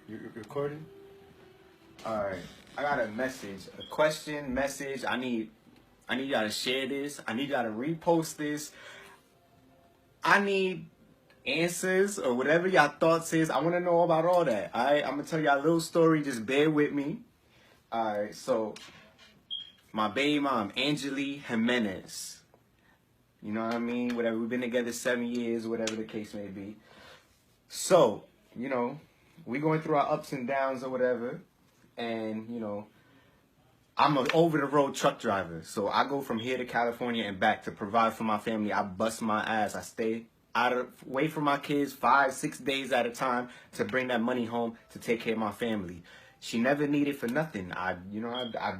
You recording? All right. I got a message, a question, message. I need y'all to share this. I need y'all to repost this. I need answers or whatever y'all thoughts is. I want to know about all that. All right. I'm gonna tell y'all a little story. Just bear with me. All right. So my baby mom, Angeli Jimenez. You know what I mean? Whatever. We've been together 7 years, whatever the case may be. So, we going through our ups and downs or whatever. And, I'm an over-the-road truck driver. So I go from here to California and back to provide for my family. I bust my ass. I stay away from my kids 5-6 days at a time to bring that money home to take care of my family. She never needed for nothing. I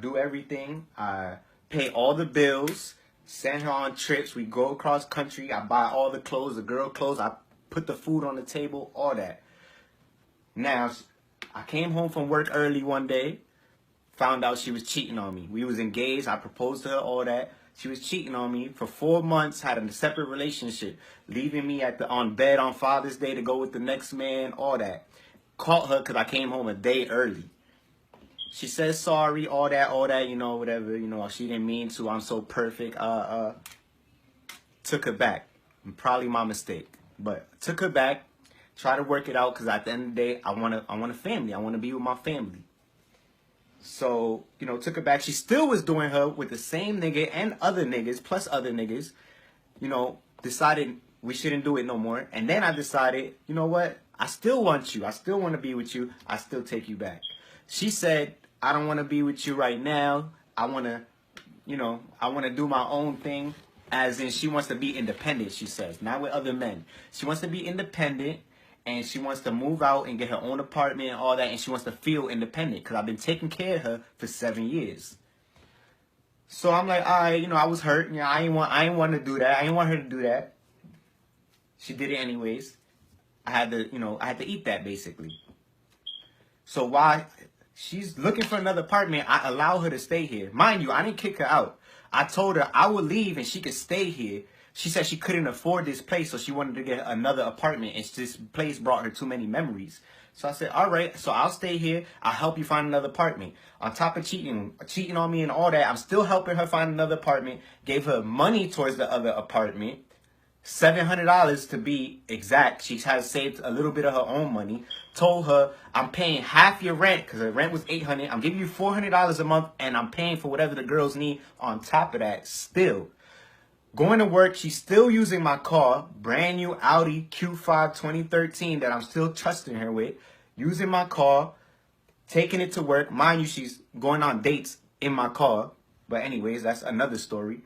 do everything. I pay all the bills, send her on trips. We go across country. I buy all the clothes, the girl clothes. I put the food on the table, all that. Now, I came home from work early one day, found out she was cheating on me. We was engaged. I proposed to her, all that. She was cheating on me for 4 months, had a separate relationship, leaving me on bed on Father's Day to go with the next man, all that. Caught her because I came home a day early. She says sorry, all that, whatever, she didn't mean to. I'm so perfect. Took her back. Probably my mistake. But took her back, try to work it out because at the end of the day, I want a family. I want to be with my family. So, took her back. She still was doing her with the same nigga and other niggas, plus other niggas. Decided we shouldn't do it no more. And then I decided, you know what? I still want you. I still want to be with you. I still take you back. She said, I don't want to be with you right now. I want to do my own thing. As in, she wants to be independent, she says. Not with other men. She wants to be independent. And she wants to move out and get her own apartment and all that. And she wants to feel independent. Because I've been taking care of her for 7 years. So I'm like, all right, I was hurt. I ain't want to do that. I didn't want her to do that. She did it anyways. I had to eat that basically. So while she's looking for another apartment, I allow her to stay here. Mind you, I didn't kick her out. I told her I would leave and she could stay here. She said she couldn't afford this place, so she wanted to get another apartment. And this place brought her too many memories. So I said, all right, so I'll stay here. I'll help you find another apartment. On top of cheating on me and all that, I'm still helping her find another apartment. Gave her money towards the other apartment. $700 to be exact. She has saved a little bit of her own money. Told her, I'm paying half your rent because her rent was $800. I'm giving you $400 a month and I'm paying for whatever the girls need on top of that still. Going to work, she's still using my car, brand new Audi Q5 2013 that I'm still trusting her with. Using my car, taking it to work. Mind you, she's going on dates in my car. But anyways, that's another story.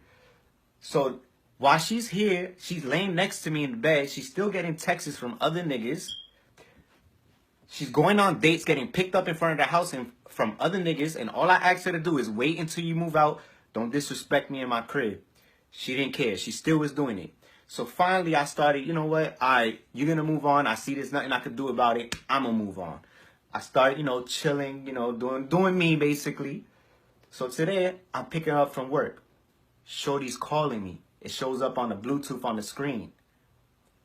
So while she's here, she's laying next to me in the bed. She's still getting texts from other niggas. She's going on dates, getting picked up in front of the house from other niggas. And all I asked her to do is wait until you move out. Don't disrespect me in my crib. She didn't care. She still was doing it. So finally I started, you know what? All right, you're going to move on. I see there's nothing I could do about it. I'm going to move on. I started, chilling, doing me basically. So today I'm picking up from work. Shorty's calling me. It shows up on the Bluetooth on the screen.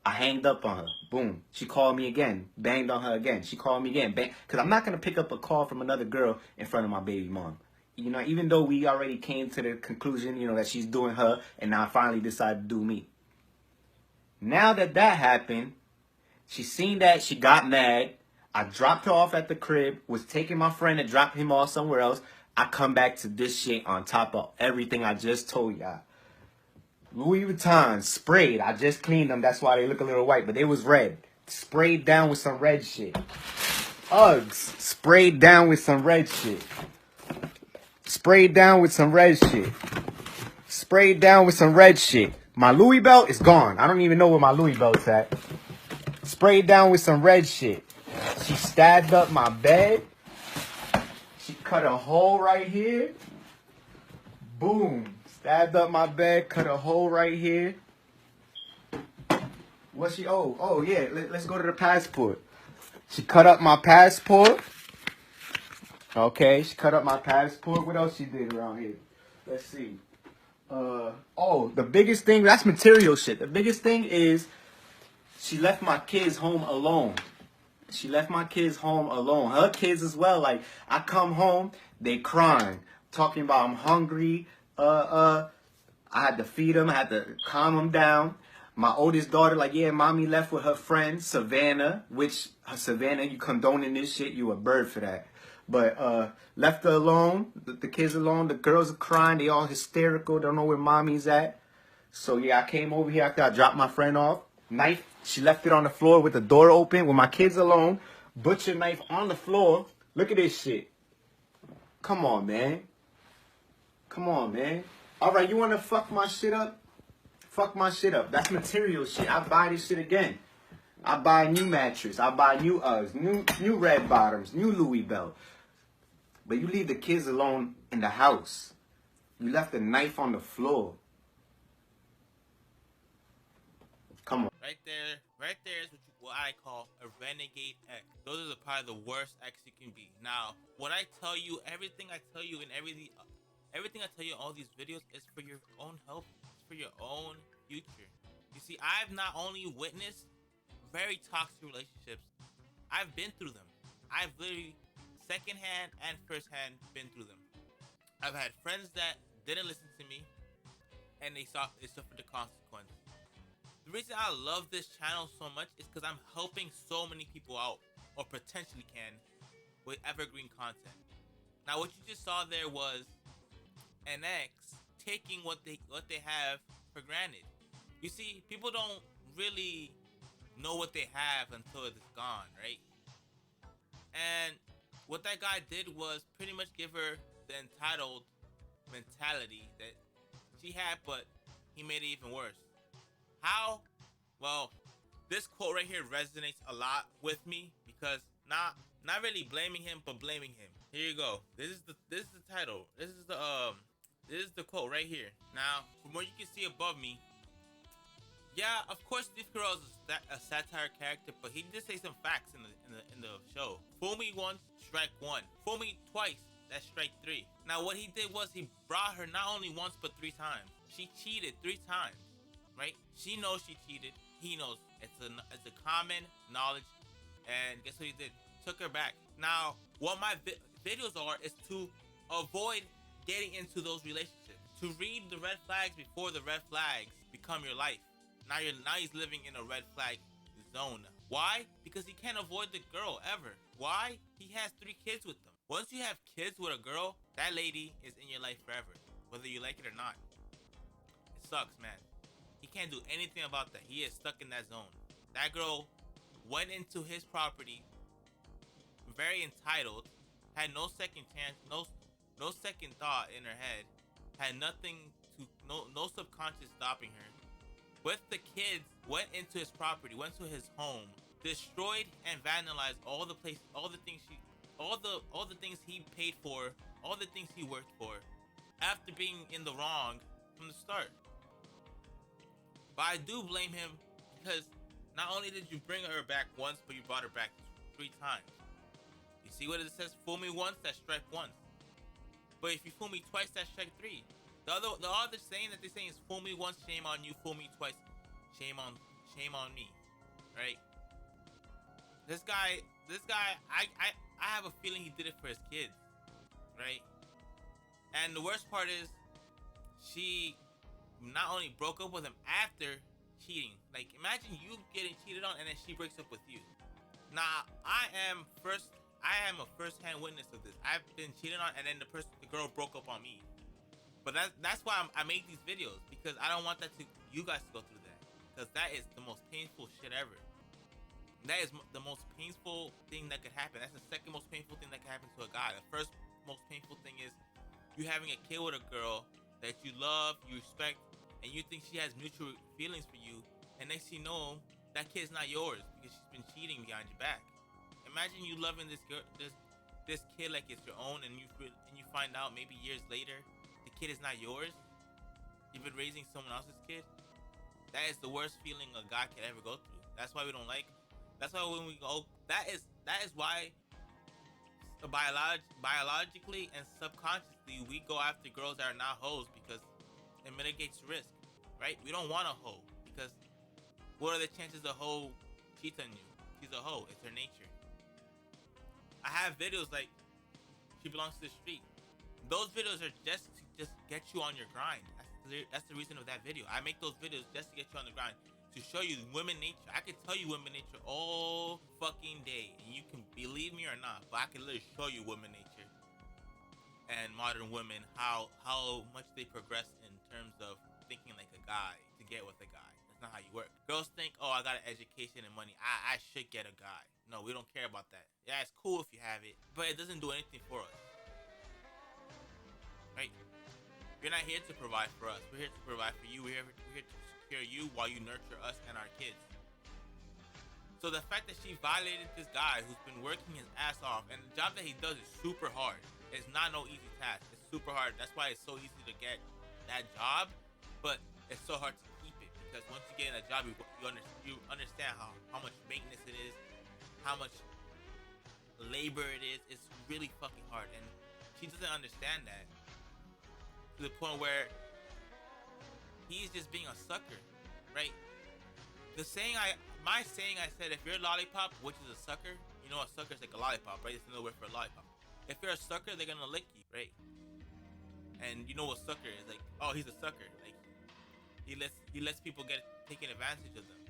I hanged up on her. Boom. She called me again. Banged on her again. She called me again. Bang. Because I'm not going to pick up a call from another girl in front of my baby mom. Even though we already came to the conclusion, that she's doing her, and now I finally decided to do me. Now that happened, she seen that, she got mad. I dropped her off at the crib, was taking my friend and dropping him off somewhere else. I come back to this shit on top of everything I just told y'all. Louis Vuitton, sprayed. I just cleaned them, that's why they look a little white, but they was red. Sprayed down with some red shit. Uggs, sprayed down with some red shit. Sprayed down with some red shit. Sprayed down with some red shit. My Louis belt is gone. I don't even know where my Louis belt's at. Sprayed down with some red shit. She stabbed up my bed. She cut a hole right here. Boom. Stabbed up my bed. Cut a hole right here. What she owe? Oh, yeah. Let's go to the passport. She cut up my passport. Okay, she cut up my passport. What else she did around here? Let's see. The biggest thing, that's material shit. The biggest thing is she left my kids home alone. She left my kids home alone. Her kids as well. Like, I come home, they crying, talking about I'm hungry. I had to feed them. I had to calm them down. My oldest daughter, like, yeah, mommy left with her friend Savannah, which Savannah, you condoning this shit, you a bird for that. But left her alone, the kids alone. The girls are crying. They all hysterical. Don't know where mommy's at. So yeah, I came over here after I dropped my friend off. Knife, she left it on the floor with the door open with my kids alone. Butcher knife on the floor. Look at this shit. Come on, man. Come on, man. All right, you want to fuck my shit up? Fuck my shit up. That's material shit. I buy this shit again. I buy a new mattress. I buy new Uggs, new red bottoms, new Louis belt. But you leave the kids alone in the house. You left the knife on the floor. Come on. Right there is what I call a renegade ex. Those are probably the worst ex you can be. Now, what I tell you, everything I tell you in everything I tell you in all these videos is for your own health. It's for your own future. You see, I've not only witnessed very toxic relationships, I've been through them. I've literally secondhand and firsthand been through them. I've had friends that didn't listen to me, and they suffered the consequences. The reason I love this channel so much is because I'm helping so many people out, or potentially can, with evergreen content. Now, what you just saw there was an ex taking what they have for granted. You see, people don't really know what they have until it's gone, right? And what that guy did was pretty much give her the entitled mentality that she had, but he made it even worse. How? Well, this quote right here resonates a lot with me because not really blaming him, but blaming him. Here you go. This is the title. This is the quote right here. Now, from what you can see above me, yeah, of course this girl is a satire character, but he did say some facts in the show. Fool me once, strike one. Fool me twice, that's strike three. Now, what he did was he brought her not only once but 3 times. She cheated 3 times. Right? She knows she cheated. He knows. It's a common knowledge. And guess what he did? Took her back. Now, what my videos are is to avoid getting into those relationships. To read the red flags before the red flags become your life. Now he's living in a red flag zone. Why? Because he can't avoid the girl ever. Why? He has 3 kids with them. Once you have kids with a girl, that lady is in your life forever, whether you like it or not. It sucks, man. He can't do anything about that. He is stuck in that zone. That girl went into his property very entitled, had no second chance, no second thought in her head, had no subconscious stopping her. With the kids, went into his property, went to his home, destroyed and vandalized all the things he paid for, all the things he worked for, after being in the wrong from the start. But I do blame him because not only did you bring her back once, but you brought her back 3 times. You see what it says? Fool me once, that's strike once. But if you fool me twice, that's strike 3. The other saying that they're saying is fool me once, shame on you. Fool me twice, shame on me. Right? This guy, I have a feeling he did it for his kids. Right? And the worst part is, she not only broke up with him after cheating. Like, imagine you getting cheated on and then she breaks up with you. Now, I am a first-hand witness of this. I've been cheated on and then the girl broke up on me. But that's why I make these videos, because I don't want you guys to go through that. Because that is the most painful shit ever. That is the most painful thing that could happen. That's the second most painful thing that could happen to a guy. The first most painful thing is you having a kid with a girl that you love, you respect, and you think she has mutual feelings for you, and next thing you know, that kid's not yours because she's been cheating behind your back. Imagine you loving this girl, this kid like it's your own, and you find out maybe years later the kid is not yours. You've been raising someone else's kid. That is the worst feeling a guy can ever go through. That's why we don't like. That's why when we go, that is why biologically and subconsciously we go after girls that are not hoes, because it mitigates risk, right? We don't want a hoe because what are the chances a hoe cheats on you? She's a hoe. It's her nature. have videos like she belongs to the street. Those videos are just to get you on your grind. That's the reason of that video. I make those videos just to get you on the grind, to show you women nature. I can tell you women nature all fucking day, and you can believe me or not, but I can literally show you women nature and modern women, how much they progress in terms of thinking like a guy to get with a guy. That's not how you work. Girls think, oh, I got an education and money, I should get a guy. No, we don't care about that. Yeah, it's cool if you have it, but it doesn't do anything for us. Right? You're not here to provide for us. We're here to provide for you. We're here to secure you while you nurture us and our kids. So the fact that she violated this guy who's been working his ass off, and the job that he does is super hard. It's not no easy task. It's super hard. That's why it's so easy to get that job, but it's so hard to keep it, because once you get in a job, you understand how much maintenance it is, how much labor it is. It's really fucking hard, and she doesn't understand that, to the point where he's just being a sucker, right? My saying I said, if you're a lollipop, which is a sucker, you know a sucker is like a lollipop, right? It's another word for a lollipop. If you're a sucker, they're gonna lick you, right? And you know what sucker is, like, oh, he's a sucker. Like, he lets people get taking advantage of them.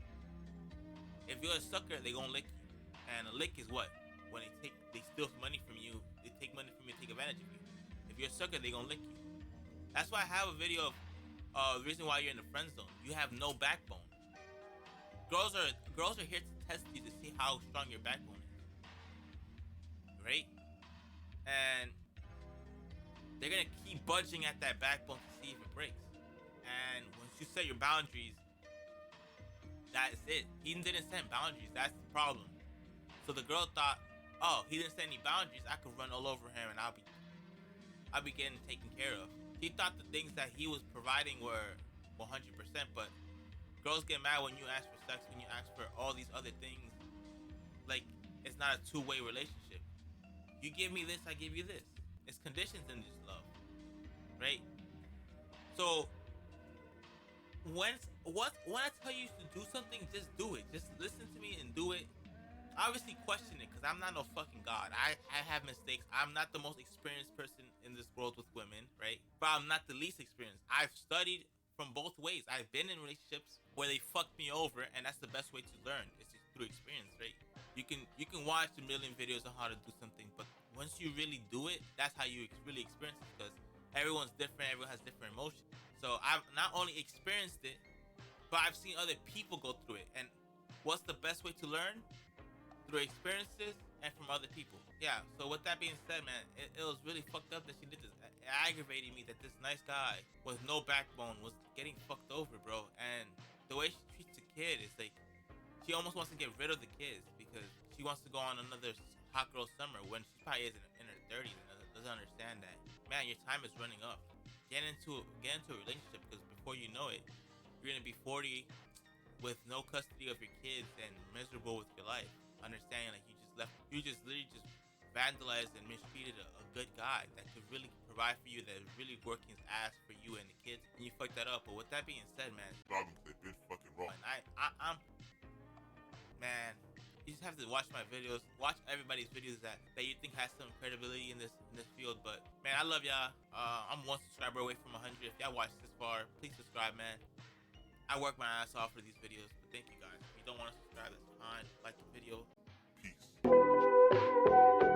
If you're a sucker, they gonna lick you. And a lick is what? When they steal money from you, they take money from you, take advantage of you. If you're a sucker, they gonna lick you. That's why I have a video of the reason why you're in the friend zone. You have no backbone. Girls are here to test you to see how strong your backbone is, right? And they're gonna keep budging at that backbone to see if it breaks. And once you set your boundaries, that's it. He didn't set boundaries. That's the problem. So the girl thought, oh, he didn't set any boundaries. I could run all over him and I'll be getting taken care of. He thought the things that he was providing were 100%, but girls get mad when you ask for sex, when you ask for all these other things. Like, it's not a two-way relationship. You give me this, I give you this. It's conditions in this love, right? So when I tell you to do something, just do it. Just listen to me and do it. Obviously question it, because I'm not no fucking god. I have mistakes. I'm not the most experienced person in this world with women, right? But I'm not the least experienced. I've studied from both ways. I've been in relationships where they fucked me over, and that's the best way to learn, is just through experience, right? You can watch a million videos on how to do something, but once you really do it, that's how you really experience it, because everyone's different, everyone has different emotions. So I've not only experienced it, but I've seen other people go through it. And what's the best way to learn? Through experiences and from other people. Yeah, so with that being said, man, it was really fucked up that she did this. It aggravated me that this nice guy with no backbone was getting fucked over, bro. And the way she treats the kid is like, she almost wants to get rid of the kids because she wants to go on another hot girl summer when she probably is in her 30s and doesn't understand that. Man, your time is running up. Get into a relationship, because before you know it, you're gonna be 40 with no custody of your kids and miserable with your life. Understanding like you just literally vandalized and mistreated a good guy that could really provide for you, that is really working his ass for you and the kids, and you fucked that up. But with that being said, man, they've been fucking wrong. I'm man, you just have to watch my videos, watch everybody's videos that you think has some credibility in this field. But man, I love y'all. I'm 1 subscriber away from 100. If y'all watched this far, please subscribe, man. I work my ass off for these videos, but thank you guys. If you don't want to subscribe, that's fine. Like the video. Peace.